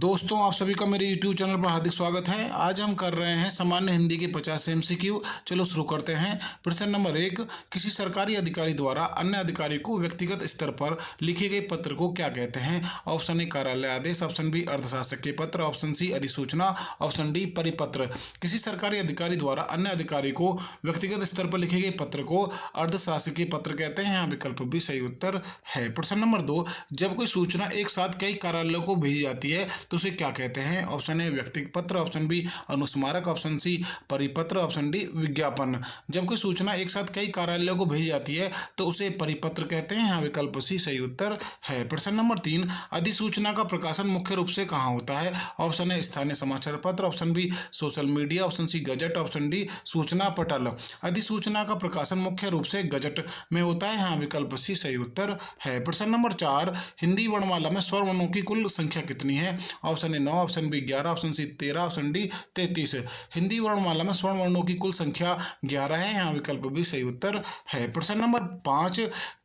दोस्तों, आप सभी का मेरे YouTube चैनल पर हार्दिक स्वागत है। आज हम कर रहे हैं सामान्य हिंदी के 50 MCQ। चलो शुरू करते हैं। प्रश्न नंबर 1, किसी सरकारी अधिकारी द्वारा अन्य अधिकारी को व्यक्तिगत स्तर पर लिखे गए पत्र को क्या कहते हैं? ऑप्शन ए कार्यालय आदेश, ऑप्शन बी अर्धशासकीय पत्र, ऑप्शन सी अधिसूचना, ऑप्शन डी परिपत्र। किसी सरकारी अधिकारी द्वारा अन्य अधिकारी को व्यक्तिगत स्तर पर लिखे गए पत्र को अर्धशासकीय पत्र कहते हैं। यहाँ विकल्प भी सही उत्तर है। प्रश्न नंबर 2, जब कोई सूचना एक साथ कई कार्यालयों को भेजी जाती है तो उसे क्या कहते हैं? ऑप्शन ए व्यक्तिगत पत्र, ऑप्शन बी अनुस्मारक, ऑप्शन सी परिपत्र, ऑप्शन डी विज्ञापन। जब कोई सूचना एक साथ कई कार्यालयों को भेजी जाती है तो उसे परिपत्र कहते हैं। यहाँ विकल्प सी सही उत्तर है। प्रश्न नंबर 3, अधिसूचना का प्रकाशन मुख्य रूप से कहाँ होता है? ऑप्शन ए स्थानीय समाचार पत्र, option B social media, option C gazette, option D सूचना पटल। अधिसूचना का प्रकाशन मुख्य रूप से गजट में होता है। यहाँ विकल्प सी सही उत्तर है। प्रश्न नंबर 4, हिंदी वर्णमाला में स्वर वर्णों की कुल संख्या कितनी है? Option A 9, option B 11, option C 13, option D 33। Hindi वर्णमाला में स्वर्ण वर्णों की कुल संख्या 11 है। यहाँ विकल्प भी सही उत्तर है। प्रश्न नंबर 5,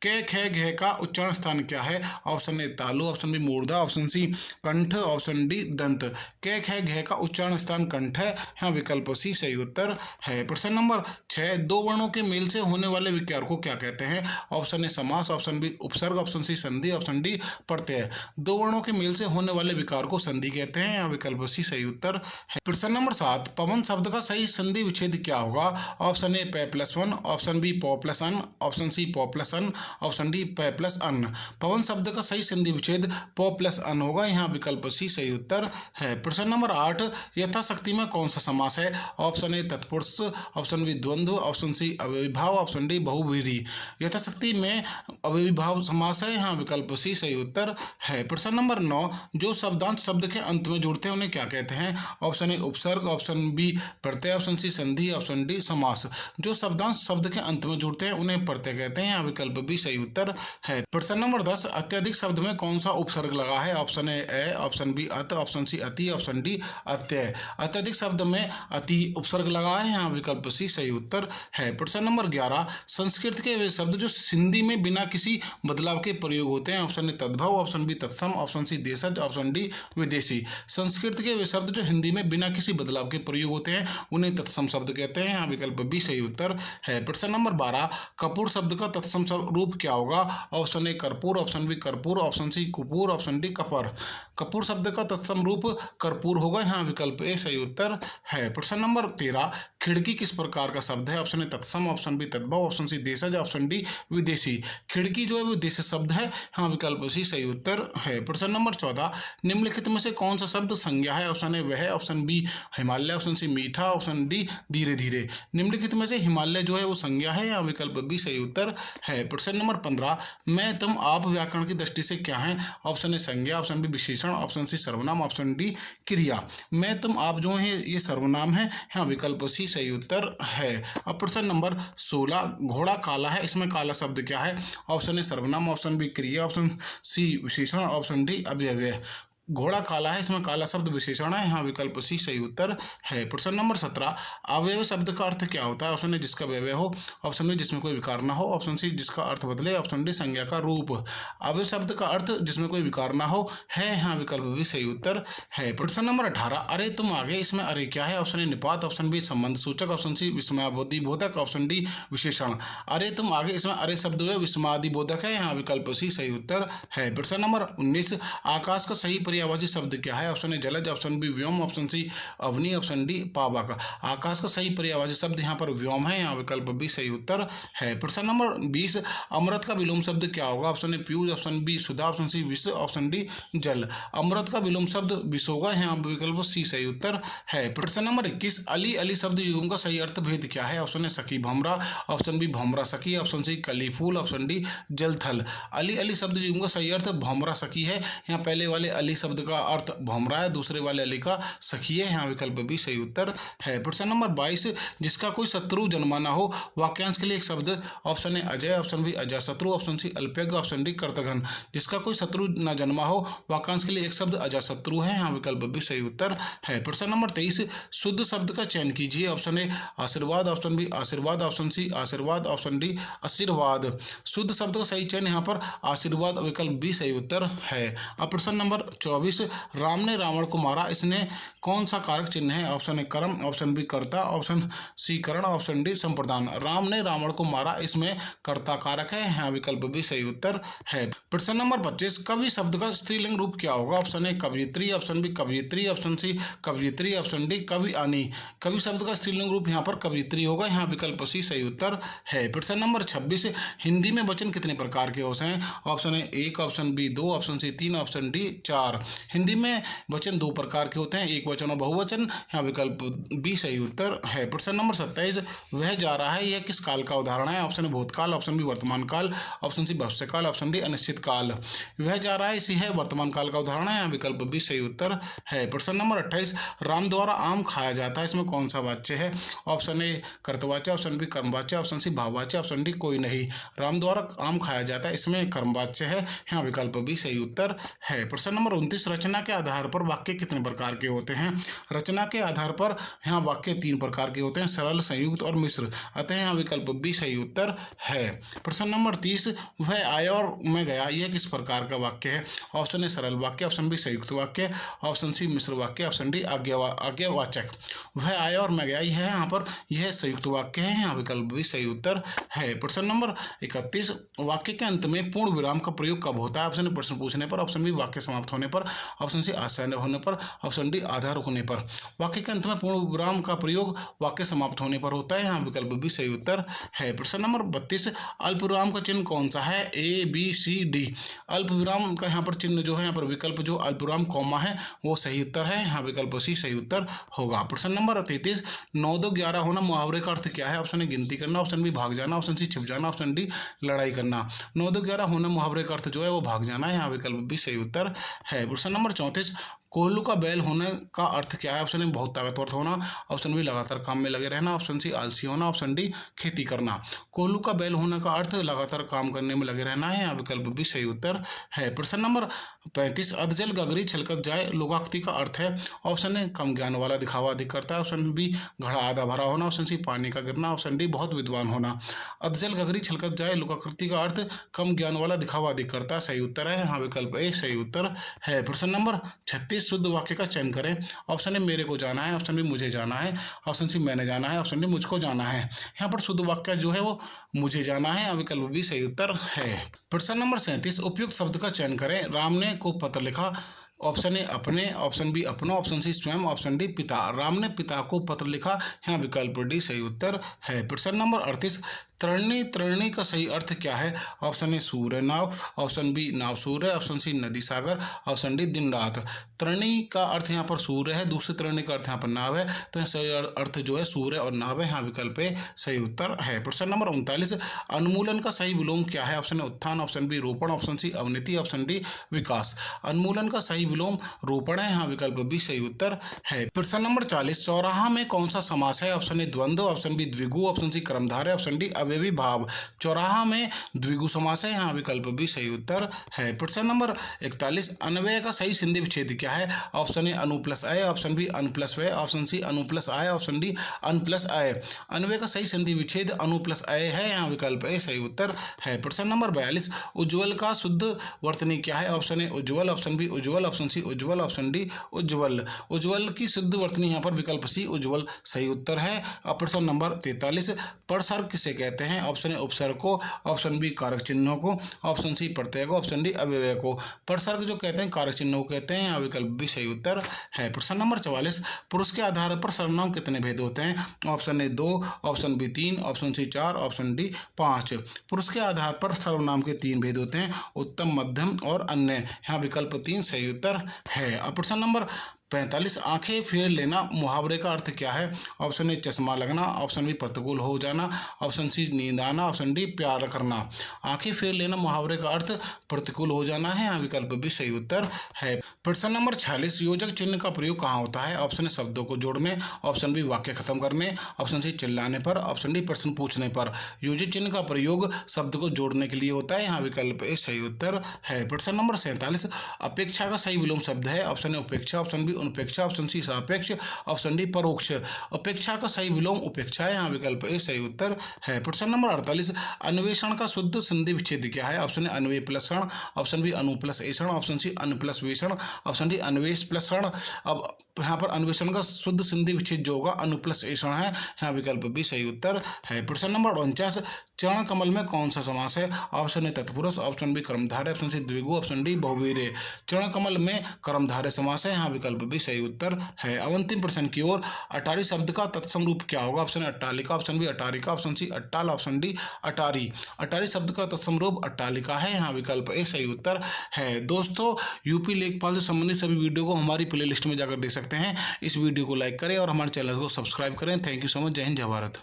क ख घ का उच्चारण स्थान क्या है? ऑप्शन ए तालु, ऑप्शन बी मूर्धा, ऑप्शन सी कंठ, ऑप्शन डी दंत। क ख घ का उच्चारण स्थान कंठ है। यहाँ विकल्प सी सही उत्तर है। प्रश्न नंबर 6, दो वर्णों के मेल से होने वाले विकार को क्या कहते हैं? ऑप्शन ए समास, ऑप्शन बी उपसर्ग, ऑप्शन सी संधि, ऑप्शन डी प्रत्यय। दो वर्णों के मेल से होने वाले विकार को संधि कहते हैं। यहाँ विकल्प सी सही उत्तर है। प्रश्न नंबर 7, पवन शब्द का सही संधि विच्छेद क्या होगा? ऑप्शन ए प प्लस वन, ऑप्शन बी प प्लस अन, ऑप्शन सी प प्लस अन, ऑप्शन डी प प्लस अन। पवन शब्द का सही संधि विच्छेद प प्लस अन होगा। यहाँ विकल्प सी सही उत्तर है। प्रश्न नंबर 8, यथाशक्ति में कौन सा समास है? ऑप्शन ए तत्पुरुष, ऑप्शन बी द्वंद्व, ऑप्शन सी अव्ययीभाव, ऑप्शन डी बहुव्रीहि। यथाशक्ति में अव्ययीभाव समास है। यहाँ विकल्प सी सही उत्तर है। प्रश्न नंबर 9, जो शब्दांश शब्द के अंत में जुड़ते हैं उन्हें क्या कहते हैं? ऑप्शन ए उपसर्ग, ऑप्शन बी प्रत्यय, ऑप्शन सी संधि, ऑप्शन डी समास। जो शब्दांश शब्द के अंत में जुड़ते हैं उन्हें प्रत्यय कहते हैं। यहाँ विकल्प भी सही उत्तर है। प्रश्न नंबर 10, अत्यधिक शब्द में कौन सा उपसर्ग लगा है? ऑप्शन ए ऑप्शन बी अत, ऑप्शन सी अति, ऑप्शन डी अत्यय। अत्यधिक शब्द में अति उपसर्ग लगा है। यहाँ विकल्प सी सही उत्तर है। प्रश्न नंबर 11, संस्कृत के वे शब्द जो हिंदी में बिना किसी बदलाव के प्रयोग होते हैं। ऑप्शन ए तद्भव, ऑप्शन बी तत्सम, ऑप्शन सी देशज, ऑप्शन डी विदेशी। संस्कृत के वे शब्द जो हिंदी में बिना किसी बदलाव के प्रयोग होते हैं उन्हें तत्सम शब्द कहते हैं। यहाँ विकल्प बी सही उत्तर है। प्रश्न नंबर 12, कपूर शब्द का तत्सम रूप क्या होगा? ऑप्शन ए कर्पूर, ऑप्शन बी कर्पूर, ऑप्शन सी कुपूर, ऑप्शन डी कपर। कपूर शब्द का तत्सम रूप कर्पूर होगा। यहाँ विकल्प ए सही उत्तर है। प्रश्न नंबर 13, खिड़की किस प्रकार का शब्द है? ऑप्शन ए तत्सम, ऑप्शन बी तद्भव, ऑप्शन सी देशज, ऑप्शन डी विदेशी। खिड़की जो है वो देशज शब्द है। हाँ विकल्प सी सही उत्तर है। प्रश्न नंबर 14, निम्नलिखित में से कौन सा शब्द संज्ञा है? ऑप्शन ए वह, option B Himalaya, option C मीठा, ऑप्शन डी धीरे धीरे। निम्नलिखित में से हिमालय जो है वो संज्ञा है। यहाँ विकल्प बी सही उत्तर है। प्रश्न नंबर 15, मैं तुम आप व्याकरण की दृष्टि से क्या है? ऑप्शन ए संज्ञा, ऑप्शन बी विशेषण, ऑप्शन सी सर्वनाम, ऑप्शन डी क्रिया। मैं तुम आप जो है ये सर्वनाम है। यहाँ विकल्प सी सही उत्तर है। अब प्रश्न नंबर 16, घोड़ा काला है, इसमें काला शब्द क्या है? ऑप्शन ए सर्वनाम, ऑप्शन बी क्रिया, ऑप्शन सी विशेषण, ऑप्शन डी अव्यय। घोड़ा काला है, इसमें काला शब्द विशेषण है। यहाँ विकल्प सी सही उत्तर है। प्रश्न नंबर 17, अवयव शब्द का अर्थ क्या होता है? ऑप्शन ए जिसका व्यवय हो, ऑप्शन बी जिसमें कोई विकार ना हो, ऑप्शन सी जिसका अर्थ बदले, ऑप्शन डी संज्ञा का रूप। अवयव शब्द का अर्थ जिसमें कोई विकार ना हो है। यहाँ विकल्प भी सही उत्तर है। प्रश्न नंबर 18, अरे तुम आगे, इसमें अरे क्या है? ऑप्शन ए निपात, ऑप्शन बी संबंध सूचक, ऑप्शन सी विस्मयादि बोधक, ऑप्शन डी विशेषण। अरे तुम आगे, इसमें अरे शब्द है विस्मयादि बोधक है। यहाँ विकल्प सी सही उत्तर है। प्रश्न नंबर 19, आकाश का सही पर्यायवाची शब्द क्या है? ऑप्शन ए जलज, ऑप्शन बी व्योम, ऑप्शन सी अवनी, ऑप्शन डी पावक। आकाश का सही पर्यायवाची शब्द यहाँ पर व्योम है। यहाँ विकल्प भी सही उत्तर है। प्रश्न नंबर 20, अमृत का विलोम शब्द क्या होगा? ऑप्शन ए पीयूष, ऑप्शन बी सुधा, ऑप्शन सी विष, ऑप्शन डी जल। अमृत का विलोम शब्द विष होगा। यहाँ विकल्प सी सही उत्तर है। प्रश्न नंबर 21, अली अली शब्द युग्म का सही अर्थ भेद क्या है? ऑप्शन ए सखी भमरा, ऑप्शन बी भमरा सखी, ऑप्शन सी कली फूल, ऑप्शन डी जल थल। अली अली शब्द युग्म का सही अर्थ भमरा सखी है। यहाँ पहले वाले अली शब्द का अर्थ भमरा है, दूसरे वाले अली का सखी है। यहाँ विकल्प भी सही उत्तर है। प्रश्न नंबर 22, जिसका कोई शत्रु जन्मा ना हो, वाक्यांश के लिए एक शब्द। ऑप्शन ए अजय, ऑप्शन बी अजाशत्रु, ऑप्शन सी अल्पज्ञ, ऑप्शन डी कर्तघ्न। जिसका कोई शत्रु न जन्मा हो, वाक्यांश के लिए एक शब्द अजाशत्रु है। यहाँ विकल्प भी सही उत्तर है। प्रश्न नंबर 23, शुद्ध शब्द का चयन कीजिए। ऑप्शन ए आशीर्वाद, ऑप्शन बी आशीर्वाद, ऑप्शन सी आशीर्वाद, ऑप्शन डी आशीर्वाद। शुद्ध शब्द का सही चयन यहाँ पर आशीर्वाद, विकल्प भी सही उत्तर है। अब प्रश्न नंबर 24, 24 राम ने रावण को मारा, इसने कौन सा कारक चिन्ह है? ऑप्शन ए कर्म, ऑप्शन बी कर्ता, ऑप्शन सी करण, ऑप्शन डी संप्रदान। राम ने रावण को मारा, इसमें कर्ता कारक है, यहाँ विकल्प बी सही उत्तर है। प्रश्न नंबर 25 कवि शब्द का स्त्रीलिंग रूप क्या होगा? ऑप्शन ए कवयित्री, ऑप्शन बी कवयित्री, ऑप्शन सी कवयित्री, ऑप्शन डी कवि आनी। कवि शब्द का स्त्रीलिंग रूप यहाँ पर कवयित्री होगा, यहाँ विकल्प सी सही उत्तर है। प्रश्न नंबर 26 हिंदी में वचन कितने प्रकार के होते हैं? Option A 1, option B 2, option C 3, option D 4। Hindi में वचन 2 प्रकार के होते हैं, एक वचन और बहुवचन, यहाँ विकल्प बी सही उत्तर है। प्रश्न नंबर 27 वह जा रहा है, यह किस काल का उदाहरण है? ऑप्शन ए भूतकाल, ऑप्शन बी वर्तमान काल, ऑप्शन सी भविष्यकाल, ऑप्शन डी अनिश्चित काल। वह जा रहा है इसी है वर्तमान काल का उदाहरण है, यहाँ विकल्प बी सही उत्तर है। प्रश्न नंबर 28 राम द्वारा आम खाया जाता है, इसमें कौन सा वाच्य है? ऑप्शन ए कर्तवाच्य, ऑप्शन बी कर्मवाच्य, ऑप्शन सी भाववाच्य, ऑप्शन डी कोई नहीं। राम द्वारा आम खाया जाता है, इसमें कर्मवाच्य है, यहाँ विकल्प बी सही उत्तर है। प्रश्न नंबर 29 रचना के आधार पर वाक्य कितने प्रकार के होते हैं? रचना के आधार पर यहाँ वाक्य 3 प्रकार के होते हैं, सरल, संयुक्त और मिश्र, अतः यहाँ विकल्प बी सही उत्तर है। प्रश्न नंबर 30 वह आया और मैं गया, यह किस प्रकार का वाक्य है? ऑप्शन ए सरल वाक्य, ऑप्शन बी संयुक्त वाक्य, ऑप्शन सी मिश्र वाक्य, ऑप्शन डी आज्ञावाचक। वह आया और मैं गया, यह यहाँ पर यह संयुक्त वाक्य है, यहाँ विकल्प भी सही उत्तर है। प्रश्न नंबर 31 वाक्य के अंत में पूर्ण विराम का प्रयोग कब होता है? ऑप्शन ए प्रश्न पूछने पर, ऑप्शन बी वाक्य समाप्त होने पर, ऑप्शन सी आशय होने पर, ऑप्शन डी आधार होने पर। वाक्य के अंत में पूर्ण विराम का प्रयोग वाक्य समाप्त होने पर होता है, यहाँ विकल्प भी सही उत्तर है। प्रश्न नंबर 32 अल्प विराम का चिन्ह कौन सा है? A B C D. अल्प विराम का यहाँ पर चिन्ह जो है, यहाँ पर विकल्प जो अल्प विराम कॉमा है वो सही उत्तर है, यहाँ विकल्प सी सही उत्तर होगा। प्रश्न नंबर 33 9 2 11 होना मुहावरे का अर्थ क्या है? ऑप्शन ए गिनती करना, ऑप्शन बी भाग जाना, ऑप्शन सी छिप जाना, ऑप्शन डी लड़ाई करना। 9 2 11 होना मुहावरे का अर्थ जो है वो भाग जाना है, यहाँ विकल्प भी सही उत्तर है। प्रश्न नंबर 34 कोल्हू का बैल होने का अर्थ क्या है? ऑप्शन ए बहुत ताकतवर होना, ऑप्शन बी लगातार काम में लगे रहना, ऑप्शन सी आलसी होना, ऑप्शन डी खेती करना। कोल्हू का बैल होने का अर्थ लगातार काम करने में लगे रहना है, यहाँ विकल्प भी सही उत्तर है। प्रश्न नंबर 35 अधजल गगरी छलकत जाए लोकाक्ति का अर्थ है? ऑप्शन ए कम ज्ञान वाला दिखावा अधिक करता है, ऑप्शन बी घड़ा आधा भरा होना, ऑप्शन सी पानी का गिरना, ऑप्शन डी बहुत विद्वान होना। अधजल गगरी छलकत जाए लोकाकृति का अर्थ कम ज्ञान वाला दिखावा अधिक करता है, सही उत्तर है, यहाँ विकल्प ए सही उत्तर है। प्रश्न नंबर 36 शुद्ध वाक्य का चयन करें। ऑप्शन ए मेरे को जाना है, ऑप्शन बी मुझे जाना है, ऑप्शन सी मैंने जाना है, ऑप्शन डी मुझको जाना है। यहाँ पर शुद्ध वाक्य जो है वो मुझे जाना है, विकल्प भी सही उत्तर है। प्रश्न नंबर 37 उपयुक्त शब्द का चयन करें। राम ने को पत्र लिखा, ऑप्शन ए अपने, ऑप्शन बी अपना, ऑप्शन सी स्वयं, ऑप्शन डी पिता। राम ने पिता को पत्र लिखा, यहाँ विकल्प डी सही उत्तर है। प्रश्न नंबर 38 तरणनी तरणनी का सही अर्थ क्या है? ऑप्शन ए सूर्य नाव, ऑप्शन बी नाव सूर्य, ऑप्शन सी नदी सागर, ऑप्शन डी दिन रात। तरणनी का अर्थ यहाँ पर सूर्य है, दूसरे तरणनी का अर्थ यहाँ पर नाव है, तो सही अर्थ जो है सूर्य और नाव है, यहाँ विकल्प ए सही उत्तर है। प्रश्न नंबर 39 उन्मूलन का सही विलोम क्या है? ऑप्शन ए उत्थान, ऑप्शन बी रोपण, ऑप्शन सी अवनति, ऑप्शन डी विकास। उन्मूलन का सही विलोम रोपण है, यहाँ विकल्प बी सही उत्तर है। प्रश्न नंबर 40 चौराहा में कौन सा समास है? ऑप्शन ए द्वंद्व, ऑप्शन बी द्विगु, ऑप्शन सी कर्मधारय, ऑप्शन डी अवयवी भाव। चौराहा में द्विगु समास है, यहाँ विकल्प भी सही उत्तर है। प्रश्न नंबर 41 अन्वय का सही संधि विच्छेद क्या है? ऑप्शन ए अनु प्लस अय, ऑप्शन बी अन प्लस वय, ऑप्शन सी अनु प्लस आय, ऑप्शन डी अन प्लस अय। अन्वय का सही संधि विच्छेद अनु प्लस अय है, यहाँ विकल्प ए सही उत्तर है। प्रश्न नंबर 42 उज्ज्वल का शुद्ध वर्तनी क्या है? ऑप्शन ए उज्ज्वल, ऑप्शन बी उज्ज्वल, ऑप्शन सी उज्ज्वल, ऑप्शन डी उज्ज्वल। उज्ज्वल की शुद्ध वर्तनी यहाँ पर विकल्प सी उज्ज्वल सही उत्तर है। प्रश्न नंबर 43 परसर्ग किसे कहते हैं? ऑप्शन ए उपसर्ग को, ऑप्शन बी कारक चिन्हों को, ऑप्शन सी प्रत्यय को, ऑप्शन डी अव्यय को। परसर्ग जो कहते हैं कारक चिन्हों को कहते हैं, यहाँ विकल्प भी सही उत्तर है। प्रश्न नंबर 44 पुरुष के आधार पर सर्वनाम कितने भेद होते हैं? Option A 2, option B 3, option C 4, option D 5। पुरुष के आधार पर सर्वनाम के 3 भेद होते हैं, उत्तम, मध्यम और अन्य, यहाँ विकल्प 3 सही उत्तर है। अब प्रश्न नंबर 45 आंखें फेर लेना मुहावरे का अर्थ क्या है? ऑप्शन ए चश्मा लगना, ऑप्शन बी प्रतिकूल हो जाना, ऑप्शन सी नींद आना, ऑप्शन डी प्यार करना। आंखें फेर लेना मुहावरे का अर्थ प्रतिकूल हो जाना है, यहाँ विकल्प भी सही उत्तर है। प्रश्न नंबर 46 योजक चिन्ह का प्रयोग कहाँ होता है? ऑप्शन ए शब्दों को जोड़ने, ऑप्शन बी वाक्य खत्म करने, ऑप्शन सी चिल्लाने पर, ऑप्शन डी प्रश्न पूछने पर। योजक चिन्ह का प्रयोग शब्द को जोड़ने के लिए होता है, यहाँ विकल्प ए सही उत्तर है। प्रश्न नंबर 47 अपेक्षा का सही विलोम शब्द है? ऑप्शन ए उपेक्षा, ऑप्शन बी अनुपेक्षा, ऑप्शन सी सापेक्ष, ऑप्शन डी परोक्ष। उपेक्षा का सही विलोम उपेक्षा है, यहाँ विकल्प ए सही उत्तर है। प्रश्न नंबर 48, अन्वेषण का शुद्ध संधि विच्छेद क्या है? ऑप्शन ए अन्वय प्लस षण, ऑप्शन बी अनु प्लस ऐषण, ऑप्शन सी अन प्लस वेषण, ऑप्शन डी अन्वेष प्लस षण। अब यहाँ पर अन्वेषण का शुद्ध संधि विच्छेद जो होगा अनु प्लस ऐषण है, यहाँ विकल्प बी सही उत्तर है। प्रश्न नंबर 49, चरण कमल में कौन सा समास है? ऑप्शन ए तत्पुरुष, ऑप्शन बी कर्मधारय, ऑप्शन सी द्विगु, ऑप्शन डी बहुवीर्य। चरण कमल में कर्मधारय समास है, यहाँ विकल्प भी सही उत्तर है। अब अंतिम प्रश्न की ओर, अटारी शब्द का तत्सम रूप क्या होगा? ऑप्शन ए अट्टालिका, ऑप्शन बी अटारिका, ऑप्शन सी अट्टाल, ऑप्शन डी अटारी। अटारी शब्द का तत्सम रूप अट्टालिका है, यहाँ विकल्प ए सही उत्तर है। दोस्तों, यूपी लेखपाल से संबंधित सभी वीडियो को हमारी प्लेलिस्ट में जाकर देख सकते हैं। इस वीडियो को लाइक करें और हमारे चैनल को सब्सक्राइब करें। Thank you so much. जय हिंद, जय भारत।